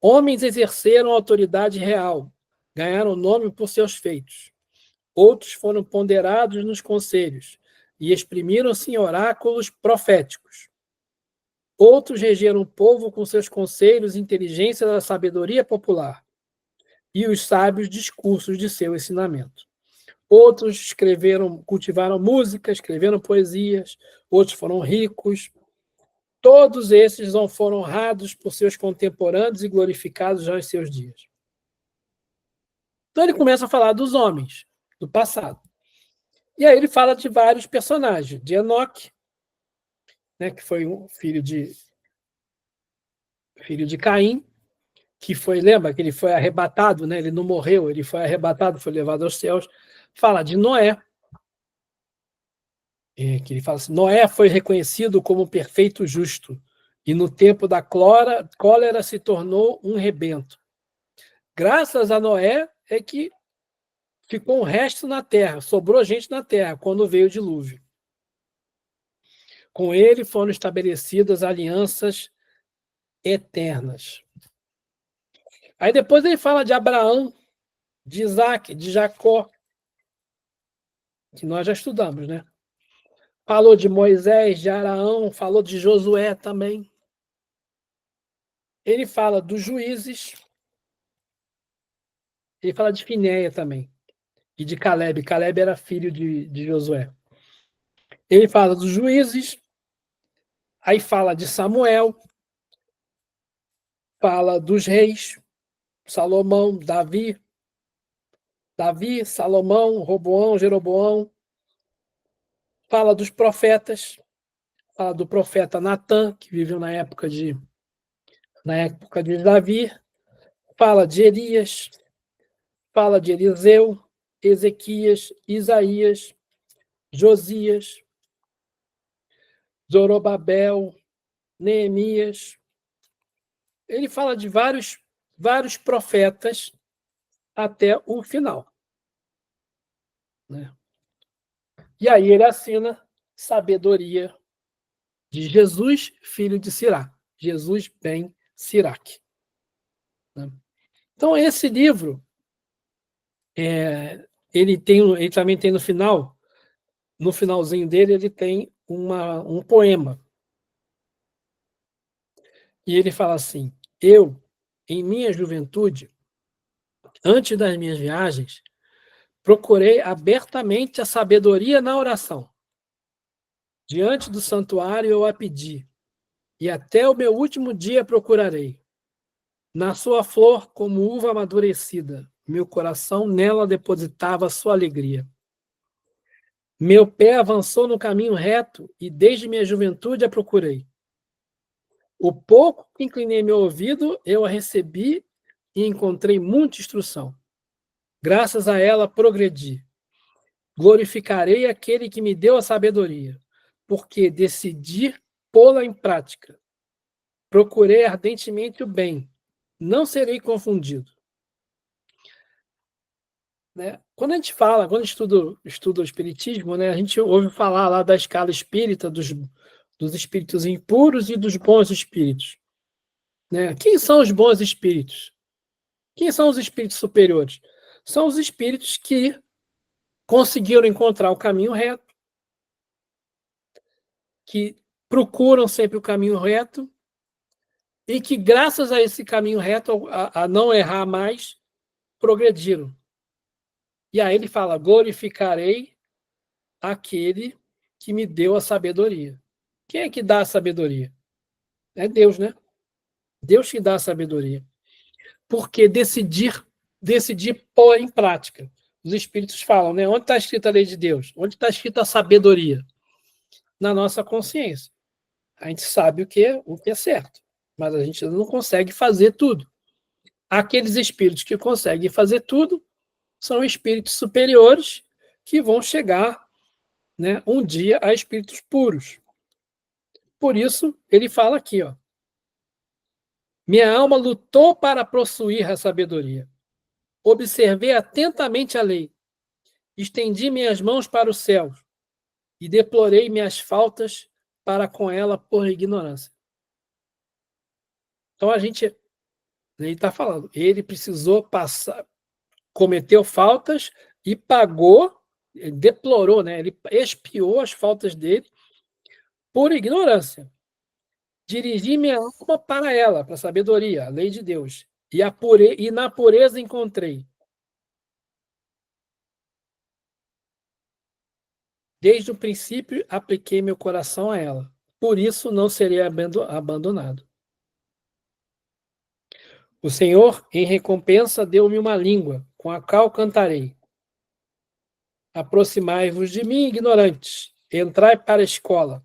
Homens exerceram autoridade real, ganharam nome por seus feitos. Outros foram ponderados nos conselhos e exprimiram-se em oráculos proféticos. Outros regeram o povo com seus conselhos e inteligência da sabedoria popular e os sábios discursos de seu ensinamento. Outros escreveram, cultivaram música, escreveram poesias, outros foram ricos. Todos esses não foram honrados por seus contemporâneos e glorificados já em seus dias. Então ele começa a falar dos homens, do passado. E aí ele fala de vários personagens, de Enoque, né, que foi um filho de Caim, que foi, lembra que ele foi arrebatado, né? Ele não morreu, ele foi arrebatado, foi levado aos céus. Fala de Noé, que ele fala assim, Noé foi reconhecido como perfeito justo, e no tempo da cólera se tornou um rebento. Graças a Noé é que ficou um resto na terra, sobrou gente na terra quando veio o dilúvio. Com ele foram estabelecidas alianças eternas. Aí depois ele fala de Abraão, de Isaac, de Jacó, que nós já estudamos, né? Falou de Moisés, de Araão, falou de Josué também. Ele fala dos juízes, ele fala de Finéia também, e de Caleb. Caleb era filho de Josué. Ele fala dos juízes, aí fala de Samuel, fala dos reis, Salomão, Davi, Salomão, Roboão, Jeroboão. Fala dos profetas, fala do profeta Natã, que viveu na época de Davi. Fala de Elias, fala de Eliseu, Ezequias, Isaías, Josias, Zorobabel, Neemias. Ele fala de vários profetas até o final, né? E aí ele assina sabedoria de Jesus, filho de Sirac. Jesus ben Sirac. Então, esse livro, ele também tem no finalzinho dele, ele tem um poema. E ele fala assim, eu, em minha juventude, antes das minhas viagens, Procurei abertamente a sabedoria na oração. Diante do santuário eu a pedi, e até o meu último dia procurarei. Na sua flor, como uva amadurecida, meu coração nela depositava sua alegria. Meu pé avançou no caminho reto, e desde minha juventude a procurei. O pouco que inclinei meu ouvido, eu a recebi e encontrei muita instrução. Graças a ela progredi. Glorificarei aquele que me deu a sabedoria, porque decidi pô-la em prática. Procurei ardentemente o bem, não serei confundido. Né? Quando a gente fala, quando estuda o espiritismo, né, a gente ouve falar lá da escala espírita, dos espíritos impuros e dos bons espíritos. Né? Quem são os bons espíritos? Quem são os espíritos superiores? São os espíritos que conseguiram encontrar o caminho reto, que procuram sempre o caminho reto e que, graças a esse caminho reto, a não errar mais, progrediram. E aí ele fala: glorificarei aquele que me deu a sabedoria. Quem é que dá a sabedoria? É Deus, né? Deus que dá a sabedoria. Porque decidir pôr em prática. Os espíritos falam, né? Onde está escrita a lei de Deus? Onde está escrita a sabedoria? Na nossa consciência. A gente sabe o que é certo, mas a gente não consegue fazer tudo. Aqueles espíritos que conseguem fazer tudo são espíritos superiores que vão chegar, né, um dia a espíritos puros. Por isso, ele fala aqui, ó, minha alma lutou para possuir a sabedoria. Observei atentamente a lei. Estendi minhas mãos para o céu e deplorei minhas faltas para com ela por ignorância. Então, ele está falando, ele precisou passar, cometeu faltas e pagou, ele deplorou, né? Ele expiou as faltas dele por ignorância. Dirigi minha alma para ela, para a sabedoria, a lei de Deus. E na pureza encontrei. Desde o princípio apliquei meu coração a ela. Por isso não serei abandonado. O Senhor, em recompensa, deu-me uma língua, com a qual cantarei. Aproximai-vos de mim, ignorantes. Entrai para a escola.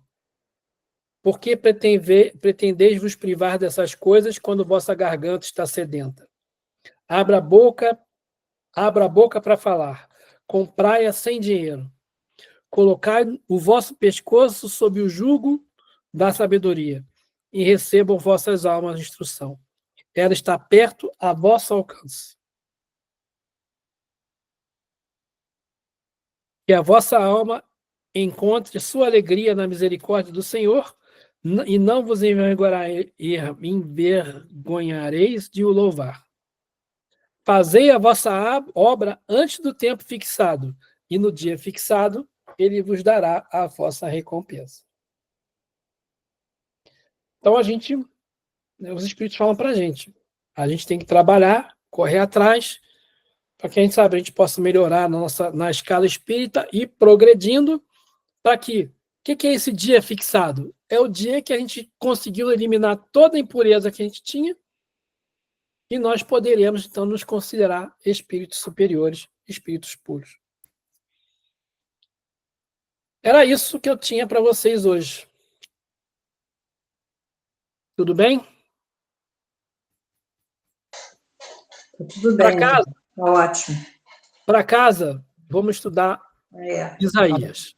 Por que pretendeis vos privar dessas coisas quando vossa garganta está sedenta? Abra a boca para falar. Comprai-a sem dinheiro. Colocai o vosso pescoço sob o jugo da sabedoria e recebam vossas almas de instrução. Ela está perto a vosso alcance. Que a vossa alma encontre sua alegria na misericórdia do Senhor e não vos envergonhareis de o louvar. Fazei a vossa obra antes do tempo fixado, e no dia fixado ele vos dará a vossa recompensa. Então os espíritos falam para a gente tem que trabalhar, correr atrás, para que a gente possa melhorar na escala espírita e progredindo para que... O que é esse dia fixado? É o dia que a gente conseguiu eliminar toda a impureza que a gente tinha e nós poderemos, então, nos considerar espíritos superiores, espíritos puros. Era isso que eu tinha para vocês hoje. Tudo bem? Tudo bem. Para casa. Ótimo. Para casa, vamos estudar Isaías.